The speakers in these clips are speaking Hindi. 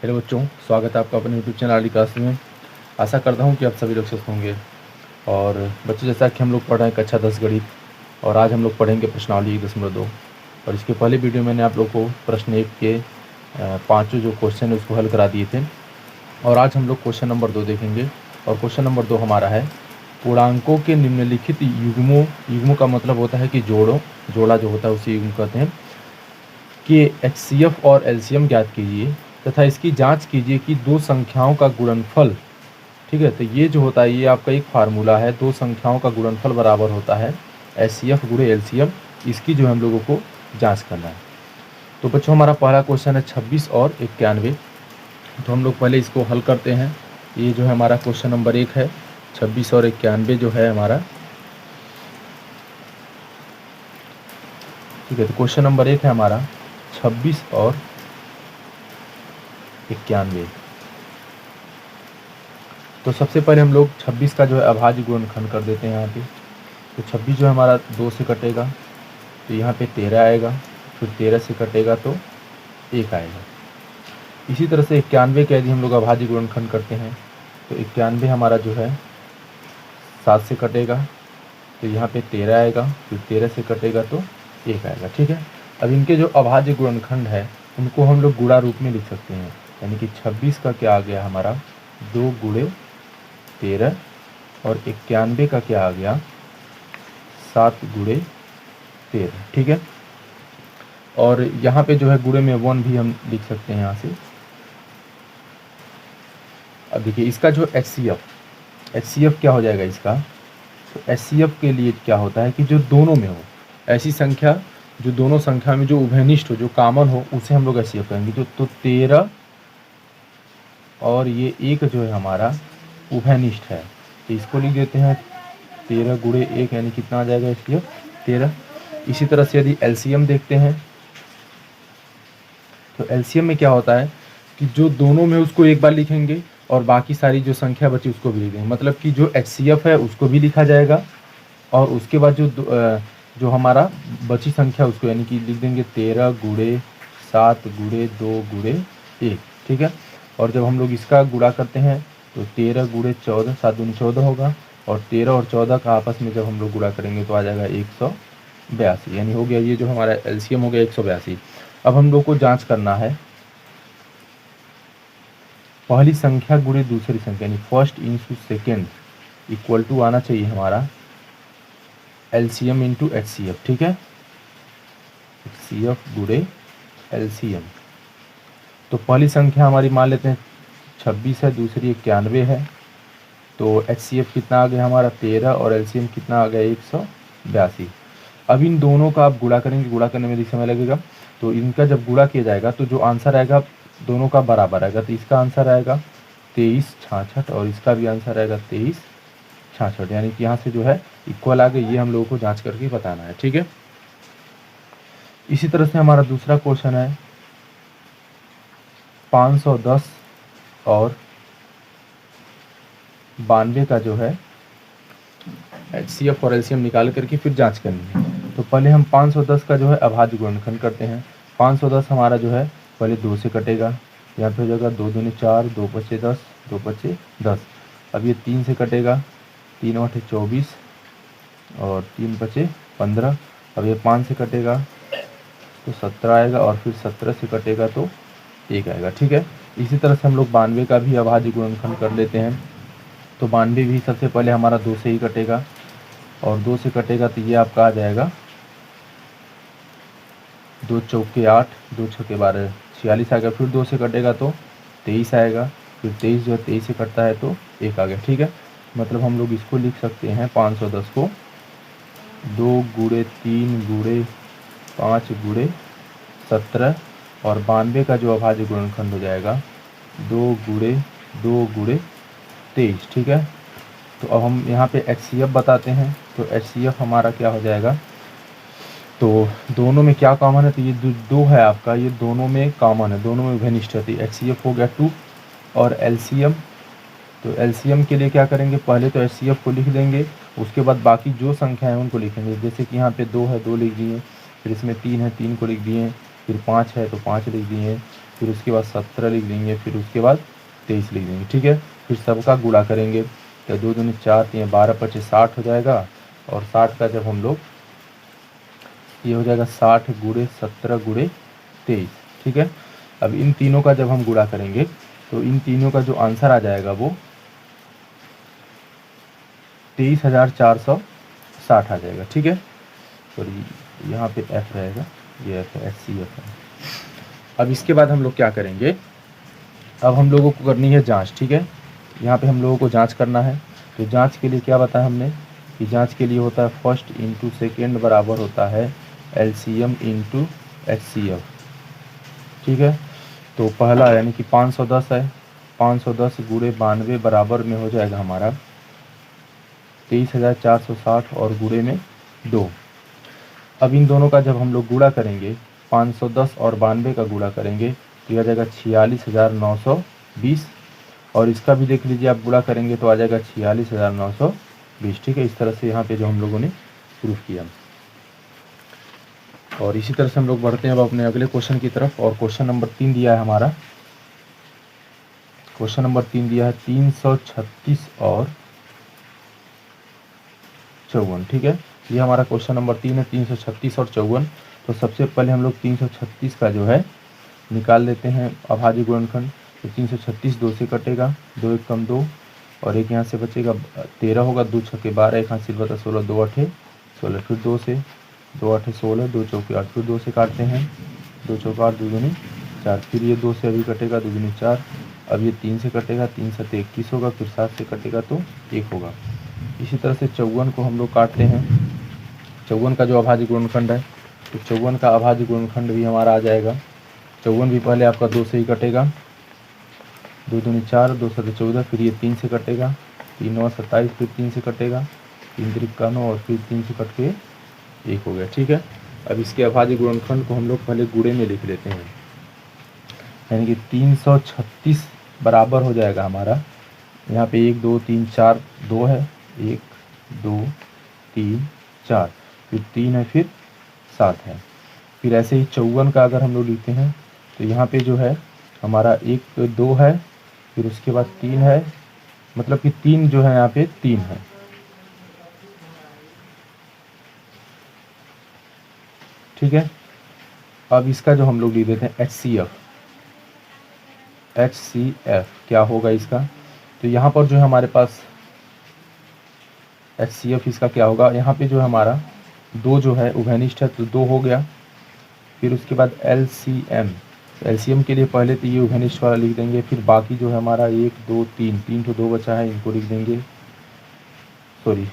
हेलो बच्चों, स्वागत है आपका अपने यूट्यूब चैनल आरडी क्लास में। आशा करता हूँ कि आप सभी लोग स्वस्थ होंगे। और बच्चों, जैसा कि हम लोग पढ़ रहे हैं कक्षा 10 गणित, और आज हम लोग पढ़ेंगे प्रश्नावली 1.2। और इसके पहले वीडियो मैंने आप लोग को प्रश्न 1 के पाँचों जो क्वेश्चन है उसको हल करा दिए थे। और आज हम लोग क्वेश्चन नंबर 2 देखेंगे। और क्वेश्चन नंबर 2 हमारा है, पूर्णांकों के निम्नलिखित युग्मों का मतलब होता है कि जोड़ा जो होता है उसी युग्म कहते हैं, कि एचसीएफ और एलसीएम ज्ञात कीजिए तथा इसकी जांच कीजिए कि दो संख्याओं का गुणनफल, ठीक है। तो ये जो होता है ये आपका एक फार्मूला है, दो संख्याओं का गुणनफल बराबर होता है एचसीएफ गुणे एलसीएम। इसकी जो हम लोगों को जांच करना है। तो बच्चों, हमारा पहला क्वेश्चन है 26 और 91। तो हम लोग पहले इसको हल करते हैं। ये जो है हमारा क्वेश्चन नंबर 1 है, 26 और 91 जो है हमारा, ठीक है। तो क्वेश्चन नंबर 1 है हमारा 26 और 91। तो सबसे पहले हम लोग 26 का जो है अभाज्य गुणनखंड कर देते हैं यहाँ पे। तो 26 जो है हमारा 2 से कटेगा तो यहाँ पे 13 आएगा, फिर 13 से कटेगा तो 1 आएगा। इसी तरह से 91 का यदि हम लोग अभाज्य गुणनखंड करते हैं तो 91 हमारा जो है 7 से कटेगा तो यहाँ पे 13 आएगा, फिर 13 से कटेगा तो 1 आएगा, ठीक है। अब इनके जो अभाज्य गुणनखंड है उनको हम लोग गुणा रूप में लिख सकते हैं, यानी कि 26 का क्या आ गया हमारा 2 गुणे 13, और 91 का क्या आ गया 7 गुणे 13, ठीक है। और यहाँ पे जो है गुणे में 1 भी हम लिख सकते हैं यहाँ से। अब देखिए इसका जो एचसीएफ क्या हो जाएगा इसका। तो एचसीएफ के लिए क्या होता है कि जो दोनों में हो, ऐसी संख्या जो दोनों संख्या में जो उभयनिष्ठ हो, जो कॉमन हो, उसे हम लोग एचसीएफ कहेंगे। तो 13 और ये 1 जो है हमारा उभयनिष्ठ है, तो इसको लिख देते हैं 13 गुणे 1, यानी कितना आ जाएगा एचसीएफ 13। इसी तरह से यदि एलसीएम देखते हैं तो एलसीएम में क्या होता है कि जो दोनों में उसको एक बार लिखेंगे और बाकी सारी जो संख्या बची उसको भी लिख देंगे। मतलब कि जो एचसीएफ है उसको भी लिखा जाएगा और उसके बाद जो हमारा बची संख्या उसको, यानी कि लिख देंगे 13 गुणे 7 गुणे 2 गुणे 1, ठीक है। और जब हम लोग इसका गुणा करते हैं तो 13 गुणे 14, 7 दूनी 14 होगा, और 13 और 14 का आपस में जब हम लोग गुणा करेंगे तो आ जाएगा 182, यानी हो गया ये जो हमारा एलसीएम हो गया 182। अब हम लोग को जांच करना है पहली संख्या गुणे दूसरी संख्या, यानी first into second equal to आना चाहिए हमारा एलसीएम इंटू एचसीएफ, ठीक है। एचसीएफ गुणे एलसीएम। तो पहली संख्या हमारी मान लेते हैं 26 है, दूसरी 91 है। तो एचसीएफ कितना आ गया हमारा 13 और एलसीएम कितना आ गया 182। अब इन दोनों का आप गुणा करेंगे, गुणा करने में भी समय लगेगा। तो इनका जब गुणा किया जाएगा तो जो आंसर आएगा दोनों का बराबर आएगा। तो इसका आंसर आएगा 2366 और इसका भी आंसर आएगा 2366, यानी कि यहाँ से जो है इक्वल आ गए। ये हम लोगों को जांच करके बताना है, ठीक है। इसी तरह से हमारा दूसरा क्वेश्चन है 510 और 92 का जो है एचसीएफ और एलसीएम निकाल करके फिर जांच करनी है। तो पहले हम 510 का जो है अभाज्य गुणनखंड करते हैं। 510 हमारा जो है पहले 2 से कटेगा, यहाँ पे हो जाएगा 2 दूनी 4, 2 पचे 10, 2 पचे 10। अब ये 3 से कटेगा, 3 8 24 और 3 पचे 15। अब ये 5 से कटेगा तो 17 आएगा, और फिर 17 से कटेगा तो 1 आएगा, ठीक है। इसी तरह से हम लोग 92 का भी अभाज्य गुणनखंड कर लेते हैं। तो 92 भी सबसे पहले हमारा 2 से ही कटेगा, और 2 से कटेगा तो ये आपका आ जाएगा 2 चौके 8, 2 छक्के 12, 46 आएगा। फिर 2 से कटेगा तो 23 आएगा, फिर 23 जो है 23 से कटता है तो 1 आ गया, ठीक है। मतलब हम लोग इसको लिख सकते हैं 510 को 2 गुणे 3 गुणे 5 गुणे 17, और 92 का जो अभाज्य गुणनखंड हो जाएगा 2 गुणे 2 गुणे 23, ठीक है। तो अब हम यहाँ पे एचसीएफ बताते हैं। तो एचसीएफ हमारा क्या हो जाएगा, तो दोनों में क्या कॉमन है, तो ये जो 2 है आपका, ये दोनों में कॉमन है, दोनों में घनिष्ठ है। तो एचसीएफ हो गया 2। और एलसीएम, तो एलसीएम के लिए क्या करेंगे, पहले तो एचसीएफ को लिख देंगे, उसके बाद बाकी जो संख्या है उनको लिखेंगे। जैसे कि यहाँ पे 2 है 2 लिख दिए, फिर इसमें 3 है 3 को लिख दिए, फिर 5 है तो 5 लिख दिए, फिर उसके बाद 17 लिख देंगे, फिर उसके बाद 23 लिख देंगे। ठीक है, फिर सबका गुणा करेंगे तो 2 दूनी 4, 3 12 25 60 हो जाएगा। और 60 का जब हम लोग ये हो जाएगा 60 गुणे 17 गुणे 23। ठीक है, अब इन तीनों का जब हम गुणा करेंगे तो इन तीनों का जो आंसर आ जाएगा वो 23,460 आ जाएगा। ठीक है, सॉरी यहाँ पे एफ रहेगा, ये एफ है, HCF है। अब इसके बाद हम लोग क्या करेंगे, अब हम लोगों को करनी है जांच। ठीक है, यहाँ पे हम लोगों को जांच करना है। तो जांच के लिए क्या बताया हमने कि जांच के लिए होता है फर्स्ट इंटू सेकेंड बराबर होता है LCM इंटू HCF। ठीक है, तो पहला यानी कि 510 है, 510 गुणे 92 बराबर में हो जाएगा हमारा 23,460 और गुणे में 2। अब इन दोनों का जब हम लोग गुणा करेंगे 510 और 92 का गुणा करेंगे तो यह आ जाएगा 46,920। और इसका भी देख लीजिए, आप गुणा करेंगे तो आ जाएगा 46,920। ठीक है, इस तरह से यहाँ पे जो हम लोगों ने प्रूफ किया। और इसी तरह से हम लोग बढ़ते हैं अब अपने अगले क्वेश्चन की तरफ। और क्वेश्चन नंबर 3 दिया है हमारा, क्वेश्चन नंबर 3 दिया है 336 और 54। ठीक है, ये हमारा क्वेश्चन नंबर 3 है, 336 और 54। तो सबसे पहले हम लोग 336 का जो है निकाल लेते हैं अभाज्य गुणनखंड। तो 336 2 से कटेगा, 2 एक कम 2 और एक यहाँ से बचेगा 13 होगा, 2 छक्के 12, एक हाथ सिलबता 16, 2 8 16, फिर 2 से 2 8 16, 2 चौके 8, फिर 2 से काटते हैं, 2 चौका 8, 2 दूनी 4, फिर ये 2 से अभी कटेगा, 2 दूनी 4। अब ये 3 से कटेगा, 3 7 21 होगा, फिर 7 से कटेगा तो 1 होगा। इसी तरह से 54 को हम लोग काटते हैं। 54 का जो अभाज्य गुणनखंड है, तो 54 का अभाज्य गुणनखंड भी हमारा आ जाएगा। 54 भी पहले आपका 2 से ही कटेगा, 2 दूनी 4, 2 7 14, फिर ये 3 से कटेगा, 3 9 27, फिर 3 से कटेगा, 3 3 का 9 और फिर 3 से कट के 1 हो गया। ठीक है, अब इसके अभाज्य गुणनखंड को हम लोग पहले गुणे में लिख लेते हैं, यानी कि 336 बराबर हो जाएगा हमारा, यहाँ पे 1 2 3 4 2 है, 1 2 3 4, फिर 3 है, फिर 7 है। फिर ऐसे ही 54 का अगर हम लोग लिखते हैं तो यहाँ पे जो है हमारा 1 2 है, फिर उसके बाद 3 है, मतलब कि 3 जो है यहाँ पे 3 है। ठीक है, अब इसका जो हम लोग लिख देते हैं HCF क्या होगा इसका, तो यहाँ पर जो है हमारे पास HCF इसका क्या होगा, यहाँ पे जो है हमारा 2 जो है उभयनिष्ठ है तो 2 हो गया। फिर उसके बाद LCM के लिए पहले तो ये उभयनिष्ठ वाला लिख देंगे, फिर बाकी जो है हमारा 1 2 3 तो 2 बचा है, इनको लिख देंगे। सॉरी,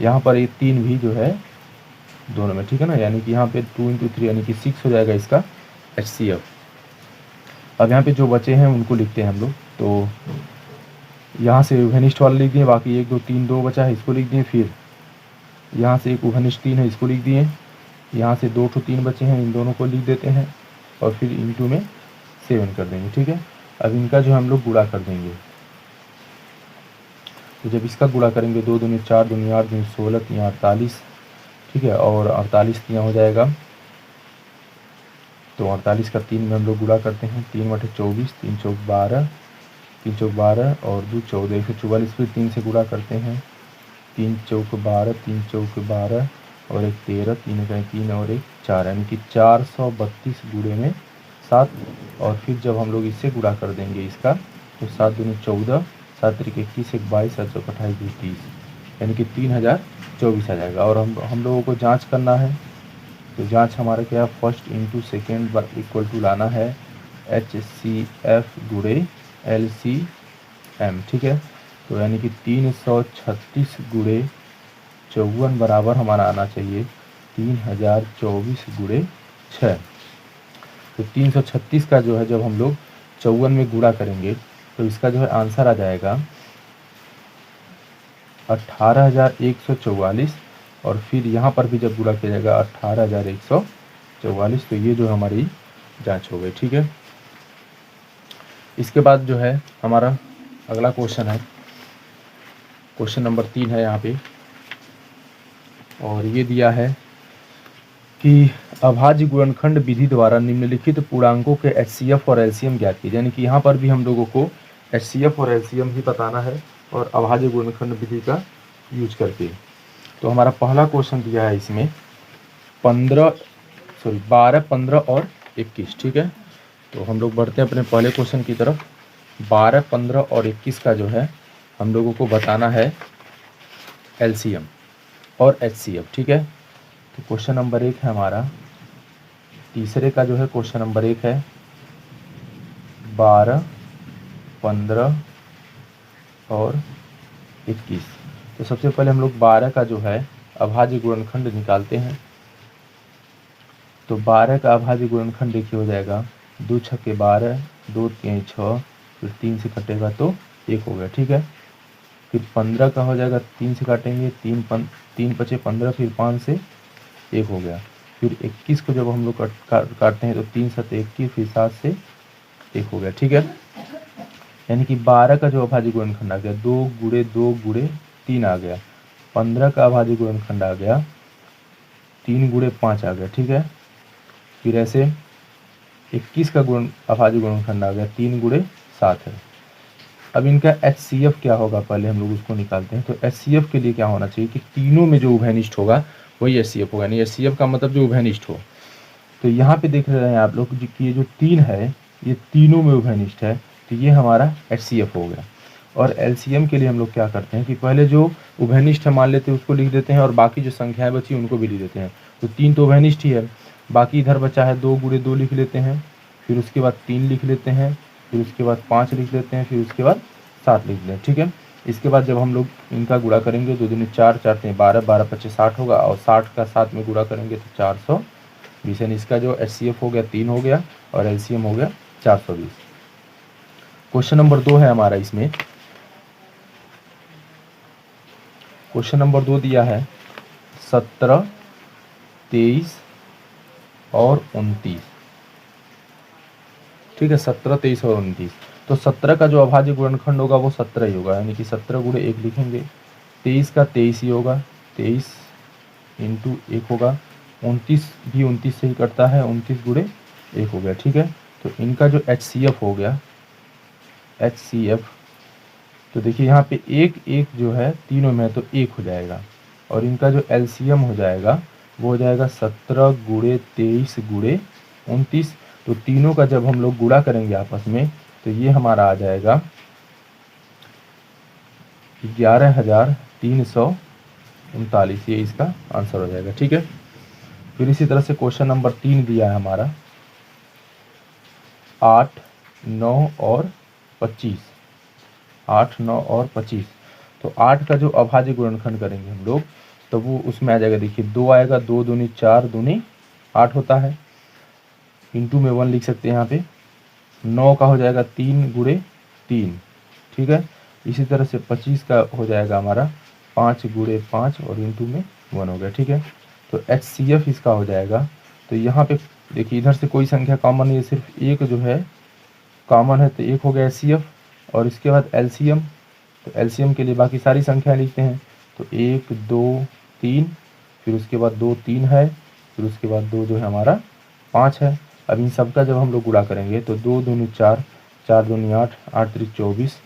यहाँ पर ये 3 भी जो है दोनों में, ठीक है ना, यानी कि यहाँ पे 2 × 3 यानी कि 6 हो जाएगा इसका HCF। अब यहाँ पे जो बचे हैं उनको लिखते हैं हम लोग। तो यहाँ से उभयनिष्ठ वाला लिख दिए, बाकी 1 2 3 2 बचा है, इसको लिख दिए। फिर यहाँ से एक उभयनिष्ठ 3 है, इसको लिख दिए। यहाँ से 2 3 बचे हैं, इन दोनों को लिख देते हैं और फिर इंटू में 7 कर देंगे। ठीक है, अब इनका जो हम लोग गुणा कर देंगे। तो जब इसका गुणा करेंगे 2 दूनी 4 दूनी 8 दूनी 16 3 48। ठीक है, और 48 यहाँ हो जाएगा, तो 48 का 3 में हम लोग गुणा करते हैं, 3 बटे 24, 3 चौक 12, 3 चौक 12 और 2 14, 144। फिर 3 से गुणा करते हैं, 3 चौक 12, 3 चौक 12 और एक 13, 3 का 3 और एक 4, यानी कि 432 गुणे में 7। और फिर जब हम लोग इससे गुणा कर देंगे इसका, तो 7 दूनी 14, 7 3 21, 1 22, 7 चौक 28, 2 30, यानी कि 3024 आ जाएगा। और हम लोगों को जांच करना है, तो जांच हमारा क्या, first into second equal to लाना है HCF गुणे LCM। ठीक है, तो यानी कि 336 गुणे 54 बराबर हमारा आना चाहिए 3024 गुणे 6। तो 336 का जो है जब हम लोग 54 में गुणा करेंगे तो इसका जो है आंसर आ जाएगा 18,144। और फिर यहाँ पर भी जब गुणा किया जाएगा 18,144, तो ये जो हमारी जांच हो गई। ठीक है, इसके बाद जो है हमारा अगला क्वेश्चन है, क्वेश्चन नंबर 3 है यहाँ पे, और ये दिया है कि अभाज्य गुणनखंड विधि द्वारा निम्नलिखित पूर्णांकों के एचसीएफ और एलसीएम ज्ञात कीजिए। यानी कि यहाँ पर भी हम लोगों को एचसीएफ और एलसीएम ही बताना है और अभाज्य गुणनखंड विधि का यूज करके। तो हमारा पहला क्वेश्चन दिया है इसमें 12, 15 और 21। ठीक है, तो हम लोग बढ़ते हैं अपने पहले क्वेश्चन की तरफ। 12, 15 और 21 का जो है हम लोगों को बताना है एलसीएम और एचसीएफ। ठीक है, तो क्वेश्चन नंबर 1 है हमारा, तीसरे का जो है क्वेश्चन नंबर 1 है 12, 15 और 21। तो सबसे पहले हम लोग 12 का जो है अभाज्य गुणनखंड निकालते हैं। तो 12 का अभाज्य गुणनखंड देखिए हो जाएगा 2 छक्के 12, 2 3 6, फिर 3 से कटेगा तो 1 हो गया। ठीक है, फिर 15 का हो जाएगा 3 से काटेंगे, 3 पचे 15, फिर 5 से 1 हो गया। फिर 21 को जब हम लोग काटते हैं तो 3 7 21, फिर 7 से 1 हो गया। ठीक है, यानी कि 12 का जो अभाज्य गुणनखंड आ गया 2 गुणे 2 गुणे 3 आ गया। 15 का अभाज्य गुणनखंड आ गया 3 गुणे 5 आ गया। ठीक है, फिर ऐसे 21 का अभाज्य गुणनखंड आ गया 3 गुणे 7 है। अब इनका एचसीएफ क्या होगा, पहले हम लोग उसको निकालते हैं। तो एचसीएफ के लिए क्या होना चाहिए कि तीनों में जो उभयनिष्ठ होगा वही एचसीएफ होगा। यानी एचसीएफ का मतलब जो उभयनिष्ठ हो। तो यहाँ पे देख रहे हैं आप लोग कि ये जो 3 है ये तीनों में उभयनिष्ठ है, तो ये हमारा एचसीएफ हो गया। और एलसीएम के लिए हम लोग क्या करते हैं कि पहले जो उभयनिष्ठ मान लेते हैं उसको लिख देते हैं और बाकी जो संख्याएं बची उनको भी लिख देते हैं। तो 3 तो उभयनिष्ठ ही है, बाकी इधर बचा है 2 गुणे 2 लिख लेते हैं, फिर उसके बाद 3 लिख लेते हैं, फिर उसके बाद 5 लिख लेते हैं, फिर उसके बाद 7 लिख लेते हैं। ठीक है, इसके बाद जब हम लोग इनका गुणा करेंगे 2 दूनी 4, 4 3 12, 12 5 60 होगा और 60 का 7 में गुणा करेंगे तो 420। यानी इसका जो एचसीएफ हो गया 3 हो गया और एलसीएम हो गया 420। क्वेश्चन नंबर 2 है हमारा, इसमें क्वेश्चन नंबर 2 दिया है 17, 23 और 29। ठीक है, 17, 23 और 29। तो 17 का जो अभाज्य गुणनखंड होगा वो 17 ही होगा, यानी कि 17 गुणे 1 लिखेंगे। 23 का 23 ही होगा, 23 इंटू 1 होगा। 29 भी 29 से ही कटता है, 29 गुणे 1 हो गया। ठीक है, तो इनका जो एचसीएफ हो गया, एचसीएफ, तो देखिए यहाँ पे 1 1 जो है तीनों में तो 1 हो जाएगा। और इनका जो एलसीएम हो जाएगा वो हो जाएगा 17 गुणे 23 गुणे 29। तो तीनों का जब हम लोग गुणा करेंगे आपस में तो ये हमारा आ जाएगा 11,339, ये इसका आंसर हो जाएगा। ठीक है, फिर इसी तरह से क्वेश्चन नंबर 3 दिया है हमारा 8, 9 और 25। 8, 9 और 25। तो 8 का जो अभाज्य गुणनखंड करेंगे हम लोग तो वो उसमें आ जाएगा, देखिए 2 आएगा, 2 दूनी 4, दूनी 8 होता है, इंटू में 1 लिख सकते हैं यहाँ पे। 9 का हो जाएगा 3 गुणे 3। ठीक है, इसी तरह से 25 का हो जाएगा हमारा 5 गुणे 5 और इंटू में 1 हो गया। ठीक है, तो एचसीएफ इसका हो जाएगा। तो यहाँ पे देखिए इधर से कोई संख्या कॉमन नहीं है, सिर्फ एक जो है कॉमन है, तो 1 हो गया एचसीएफ। और इसके बाद एलसीएम, तो एलसीएम के लिए बाकी सारी संख्याएं लिखते हैं। तो 1 2 3, फिर उसके बाद 2 3 है, फिर उसके बाद 2 जो है हमारा 5 है। अब इन सब का जब हम लोग गुणा करेंगे तो 2 दूनी 4, 4 दूनी 8, 8 3 24,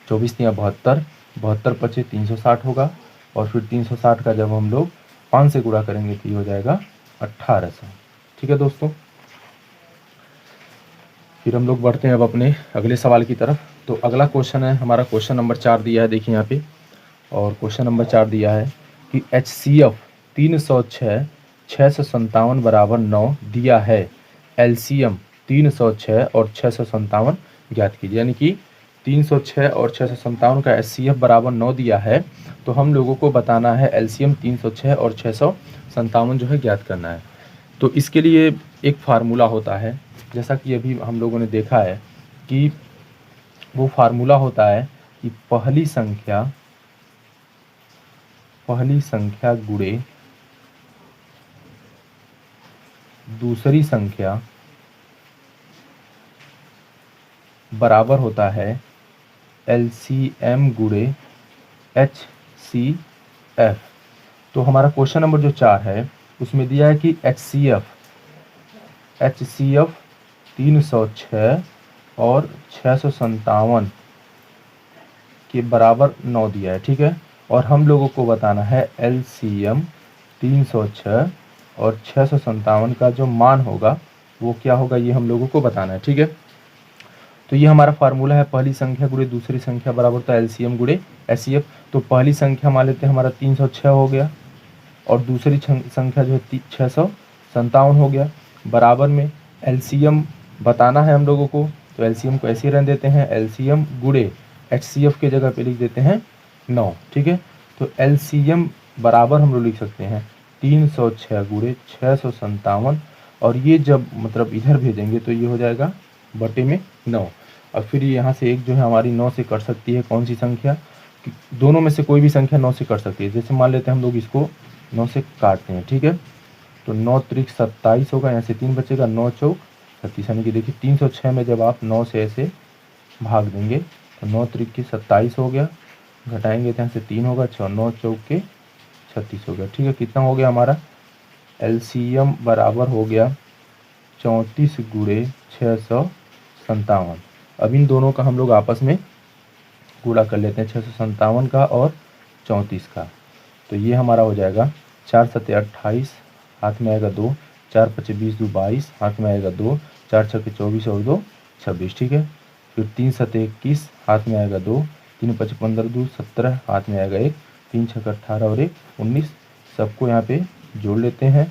24 3 72, 72 पचे 360 होगा। और फिर 360 का जब हम लोग 5 से गुणा करेंगे तो ये हो जाएगा 1800। ठीक है दोस्तों, फिर हम लोग बढ़ते हैं अब अपने अगले सवाल की तरफ। तो अगला क्वेश्चन है हमारा, क्वेश्चन नंबर 4 दिया है, देखिए यहाँ पे। और क्वेश्चन नंबर 4 दिया है कि एचसीएफ 306 657 बराबर 9 दिया है, एलसीएम 306 और 657 ज्ञात कीजिए। यानी कि 306 और 657 का एचसीएफ बराबर 9 दिया है, तो हम लोगों को बताना है एलसीएम 306 और 657 जो है ज्ञात करना है। तो इसके लिए एक फार्मूला होता है, जैसा कि अभी हम लोगों ने देखा है कि वो फार्मूला होता है कि पहली संख्या गुणे दूसरी संख्या बराबर होता है एलसीएम गुणे एचसीएफ। तो हमारा क्वेश्चन नंबर जो 4 है उसमें दिया है कि HCF 306 और 657 के बराबर 9 दिया है, ठीक है। और हम लोगों को बताना है LCM 306 और 657 का जो मान होगा वो क्या होगा, ये हम लोगों को बताना है, ठीक है। तो ये हमारा फार्मूला है, पहली संख्या गुणे दूसरी संख्या बराबर होता है LCM गुणे HCF। तो पहली संख्या मान लेते हैं हमारा 306 हो गया और दूसरी संख्या जो है 657 हो गया। बराबर में LCM बताना है हम लोगों को, तो LCM को ऐसे ही रहने देते हैं, LCM गुणे HCF के जगह पे लिख देते हैं 9, ठीक है। तो LCM बराबर हम लोग लिख सकते हैं 306 गुणे 657 और ये जब मतलब इधर भेजेंगे तो ये हो जाएगा बटे में 9। और फिर यहाँ से एक जो है हमारी 9 से कट सकती है, कौन सी संख्या, दोनों में से कोई भी संख्या 9 से कट सकती है। जैसे मान लेते हैं हम लोग इसको 9 से काटते हैं, ठीक है। तो 9 त्रिक 27 होगा, यहाँ से 3 बचेगा, 9 चौक 36, यानी कि देखिए 306 में जब आप 9 से ऐसे भाग देंगे तो 9 त्रिक के 27 हो गया, घटाएंगे तो यहाँ से 3 होगा, 9 चौक के 36 हो गया, ठीक है। कितना हो गया हमारा LCM बराबर हो गया 34 गुणे 657। अब इन दोनों का हम लोग आपस में गुणा कर लेते हैं, 657 का और 34 का। तो ये हमारा हो जाएगा 4 सत्ते 28, हाथ में आएगा 2, 4 पचे 20, 2 22, हाथ में आएगा 2, 4 छक्के 24 और 2 26, ठीक है। फिर 3 सत्ते 21, हाथ में आएगा 2, 3 पचे 15, 2 17, हाथ में आएगा 1, 3 छक्के 18 और 1 19। सबको यहाँ पे जोड़ लेते हैं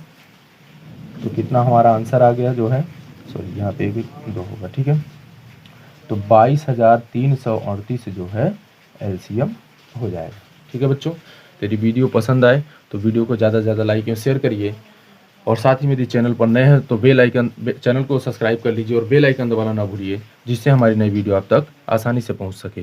तो कितना हमारा आंसर आ गया जो है, सॉरी यहाँ पे भी 2 होगा, ठीक है। तो 22,338 जो है LCM हो जाएगा, ठीक है बच्चों। तेरी वीडियो पसंद आए तो वीडियो को ज़्यादा से ज़्यादा लाइक और शेयर करिए, और साथ ही मेरे चैनल पर नए हैं तो चैनल को सब्सक्राइब कर लीजिए और बेल आइकन दबाना ना भूलिए, जिससे हमारी नई वीडियो आप तक आसानी से पहुंच सके।